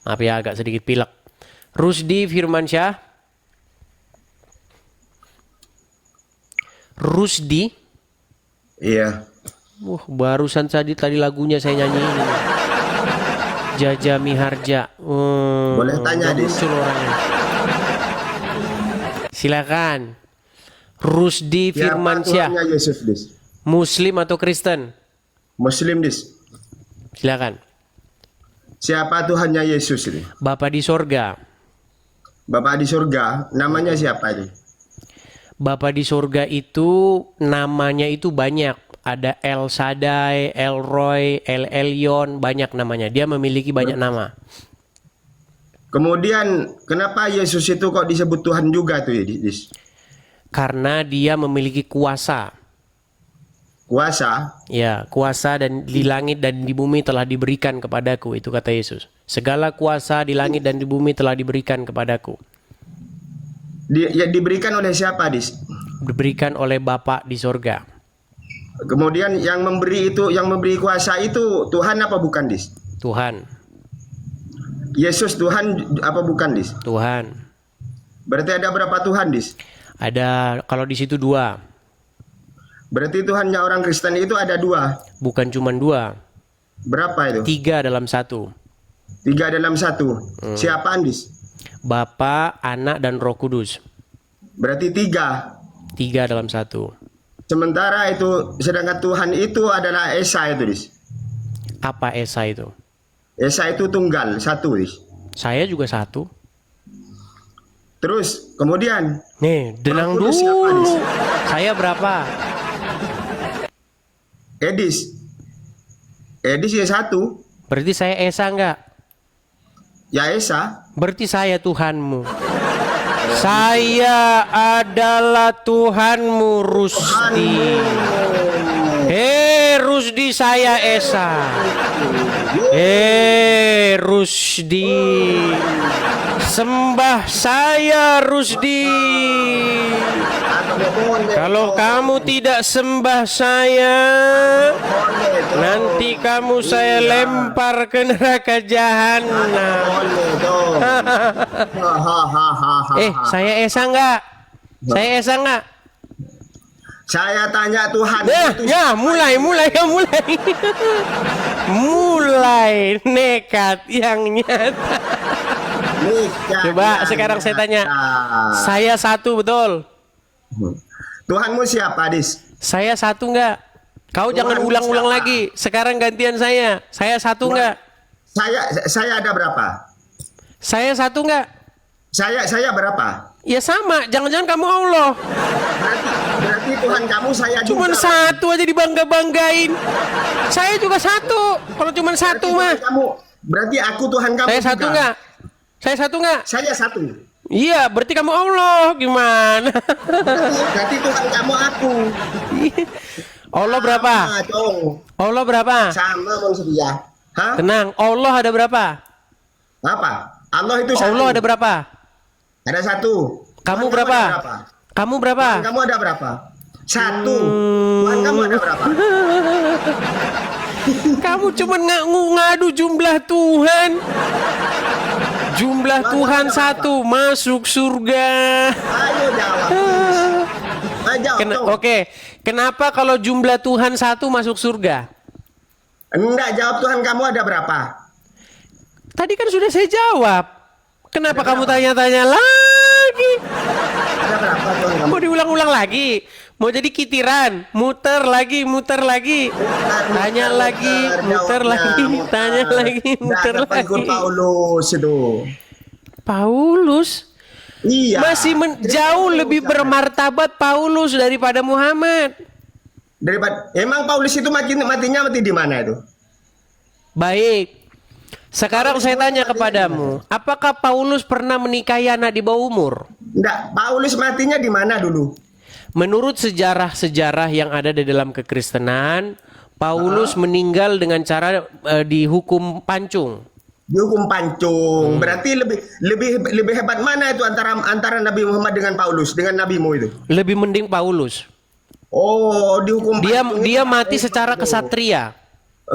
Maaf ya, agak sedikit pilek. Rusdi Firmansyah. Rusdi. Iya. Barusan tadi lagunya saya nyanyiin ini. Jaja Miharja. Boleh tanya, Dis? Muncul orangnya. Silakan. Rusdi Siapa Firmansyah. Tuhannya Yesus, Dis? Muslim atau Kristen? Muslim, Dis. Silakan. Siapa Tuhannya Yesus ini? Bapa di sorga. Bapak di surga, namanya siapa ini? Bapa di sorga itu namanya itu banyak. Ada El Shaddai, El Roy, El Elyon, banyak namanya. Dia memiliki banyak nama. Kemudian kenapa Yesus itu kok disebut Tuhan juga tuh ya, Dis? Karena dia memiliki kuasa. Kuasa? Ya, kuasa dan di langit dan di bumi telah diberikan kepadaku, itu kata Yesus. Segala kuasa di langit dan di bumi telah diberikan kepadaku. Diberikan oleh siapa, Dis? Diberikan oleh Bapa di sorga. Kemudian yang memberi kuasa itu Tuhan apa bukan, Dis? Tuhan. Yesus Tuhan apa bukan, Dis? Tuhan. Berarti ada berapa Tuhan, Dis? Ada, kalau di situ 2. Berarti Tuhannya orang Kristen itu ada 2. Bukan cuma 2. Berapa itu? 3 dalam 1. 3 dalam 1. Siapa, Dis? Bapa, Anak, dan Roh Kudus. Berarti 3. 3 dalam 1. Sementara itu, sedangkan Tuhan itu adalah Esa itu, Dis. Apa Esa itu? Esa itu tunggal, 1, Dis. Saya juga 1. Terus, kemudian Nih, denang Roh dulu. Kudus siapa, Dis? Saya berapa? Edis ya 1. Berarti saya Esa enggak? Ya Esa. Berarti saya Tuhanmu. Saya adalah Tuhanmu, Rusdi. Rusdi, saya Esa. Rusdi. Sembah saya, Rusdi. Kalau kamu tidak sembah saya, nanti kamu saya lempar ke neraka jahanam. Saya Esa enggak? Saya Esa enggak? Saya tanya Tuhan. Mulai. Mulai nekat yang nyata. Coba sekarang saya tanya. Saya 1 betul? Tuhanmu siapa, Dis? Saya 1 enggak? Kau jangan ulang-ulang lagi. Sekarang gantian saya. Saya 1 enggak? Saya ada berapa? Saya 1 enggak? Saya berapa? Ya sama. Jangan-jangan kamu Allah. Berarti Tuhan kamu saya juga. Cuman 1 aja dibangga-banggain. Saya juga 1. Kalau cuman 1 mah. Berarti aku Tuhan kamu. Saya 1 juga. enggak? Saya 1 enggak? Saya 1. Iya, berarti kamu Allah. Gimana? Berarti Tuhan kamu aku. Allah berapa? Allah berapa? Sama manusia. Hah? Tenang, Allah ada berapa? Apa? Allah itu 1. Allah ada berapa? Ada 1. Kamu berapa? Kamu berapa? Tuhan kamu ada berapa? 1. Tuhan kamu ada berapa? Kamu cuma ngadu jumlah Tuhan. Jumlah Tuhan 1 masuk surga. Ayo jawab. Oke. Kenapa kalau jumlah Tuhan 1 masuk surga? Enggak, jawab Tuhan kamu ada berapa? Tadi kan sudah saya jawab. Kenapa kamu tanya-tanya lagi? Ada berapa Tuhan kamu? Mau diulang-ulang lagi? Mau jadi kitiran? Muter lagi. Tanya lagi, muter lagi, tanya lagi, muter lagi. Paulus itu. Paulus? Iya. Masih jauh lebih bermartabat Paulus daripada Muhammad. Emang Paulus itu matinya mati di mana itu? Baik. Sekarang saya tanya kepadamu, apakah Paulus pernah menikahi anak di bawah umur? Enggak, Paulus matinya di mana dulu? Menurut sejarah-sejarah yang ada di dalam kekristenan, Paulus meninggal dengan cara dihukum pancung. Dihukum pancung. Berarti lebih hebat mana itu antara Nabi Muhammad dengan Paulus, dengan nabimu itu? Lebih mending Paulus. Oh, dihukum pancung. Dia mati secara kesatria.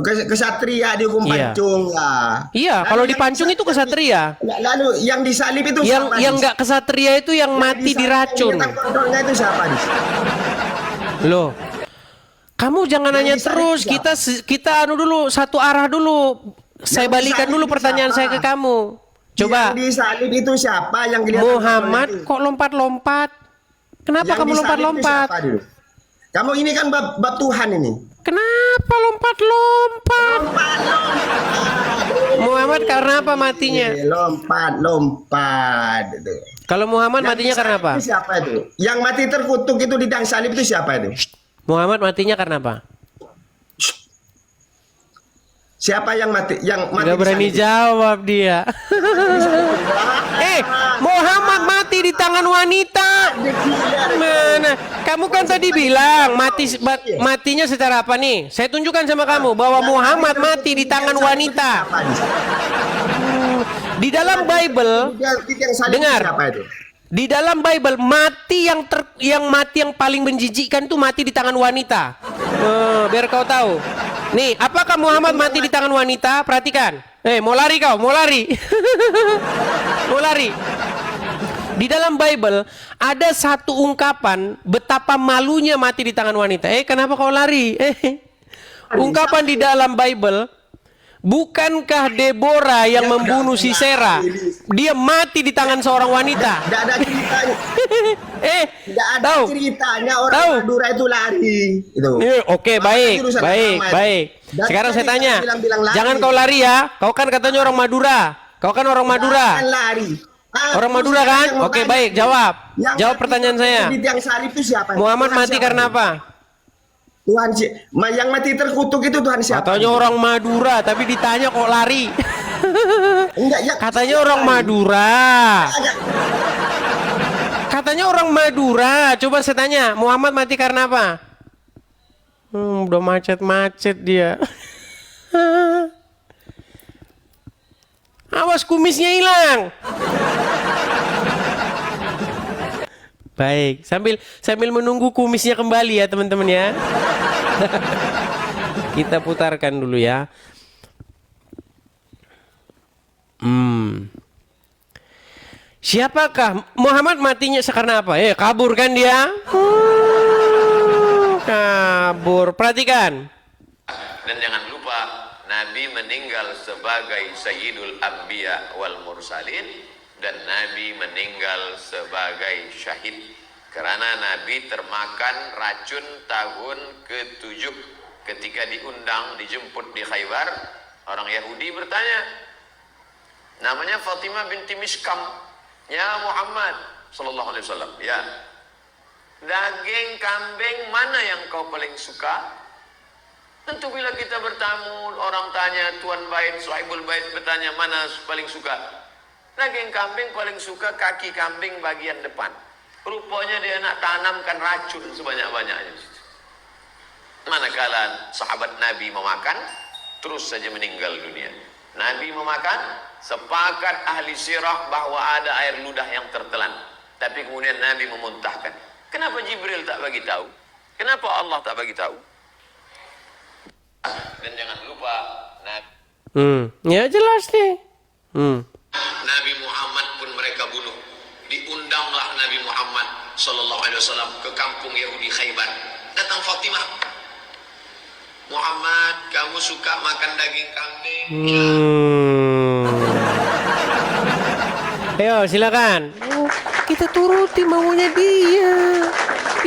Kesatria dihukum Iya. pancung lah. Iya, Lalu kalau yang dipancung itu kesatria. Lalu yang disalib itu Yang siapa? yang nggak kesatria itu yang mati diracun. Yang kontrolnya itu siapa? Loh. Kamu jangan Yang nanya disalib terus. siapa? Kita anu dulu satu arah dulu. Saya balikan disalib dulu itu pertanyaan siapa? saya ke kamu. Coba. Yang disalib itu siapa? Yang kelihatan Muhammad kontrolnya itu? kok lompat-lompat? Kenapa Yang kamu disalib itu lompat-lompat? siapa dulu? Kamu ini kan bab Tuhan ini. Kenapa lompat-lompat? Muhammad karena apa matinya? Lompat. Itu. Kalau Muhammad Yang matinya karena disalib apa? itu siapa itu? Yang mati terkutuk itu di tiang salib itu siapa itu? Muhammad matinya karena apa? Siapa yang mati? Yang mati Gak di berani salib? jawab dia. Muhammad mati di tangan wanita. Mana? Kamu kan tadi bilang matinya secara apa nih? Saya tunjukkan sama kamu bahwa Muhammad mati di tangan wanita. Di dalam Bible, dengar. Di dalam Bible mati yang paling menjijikkan itu mati di tangan wanita. Biar kau tahu. Nih, apakah Muhammad mati di tangan wanita? Perhatikan. Mau lari kau, mau lari. Mau lari. Di dalam Bible ada satu ungkapan betapa malunya mati di tangan wanita. Kenapa kau lari? Ungkapan di dalam Bible, bukankah Deborah yang membunuh Sisera? Dia mati di tangan seorang wanita. Tidak ada ceritanya. Tidak ada tahu? ceritanya orang Tahu? Madura itu lari. Itu. Oke, baik. Dan Sekarang saya tadi tanya, kau bilang lari. jangan kau lari ya. Kau kan katanya orang Madura. Kau kan orang Madura. Jangan lari. Orang Madura kan? Oke, baik. Jawab. Jawab pertanyaan saya. Di tiang salib itu siapa? Muhammad Tuhan mati siapa? karena apa? Tuhan yang mati terkutuk itu Tuhan siapa? Katanya orang Madura, tapi ditanya kok lari. Enggak, ya. Katanya orang Madura. Katanya orang Madura. Coba saya tanya, Muhammad mati karena apa? Udah macet-macet dia. Awas kumisnya hilang. Baik, sambil menunggu kumisnya kembali ya teman-teman ya. Kita putarkan dulu ya. Siapakah Muhammad matinya karena apa? Kabur kan dia? Kabur. Perhatikan. Dan jangan lupa Nabi meninggal sebagai Sayyidul Anbiya wal Mursalin, dan Nabi meninggal sebagai syahid karena Nabi termakan racun tahun ke-7 ketika dijemput di Khaybar. Orang Yahudi bertanya, namanya Fatimah binti Miskam, ya Muhammad sallallahu alaihi wasallam, ya, daging kambing mana yang kau paling suka? Tentu bila kita bertamu, orang tanya, Tuan Bait, Sahibul Bait bertanya, mana paling suka? Daging kambing paling suka kaki kambing bagian depan. Rupanya dia nak tanamkan racun sebanyak-banyaknya. Manakala sahabat Nabi memakan, terus saja meninggal dunia. Nabi memakan, sepakat ahli sirah bahwa ada air ludah yang tertelan. Tapi kemudian Nabi memuntahkan. Kenapa Jibril tak bagi tahu? Kenapa Allah tak bagi tahu? Dan jangan lupa Ya jelas nih. Nabi Muhammad pun mereka bunuh. Diundanglah Nabi Muhammad sallallahu alaihi wasallam ke kampung Yahudi Khaybar. Datang Fatimah. Muhammad, kamu suka makan daging kambing? Ayo silakan. Kita turuti maunya dia.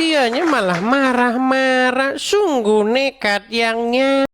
Dianya malah marah-marah. Sungguh nekat yangnya.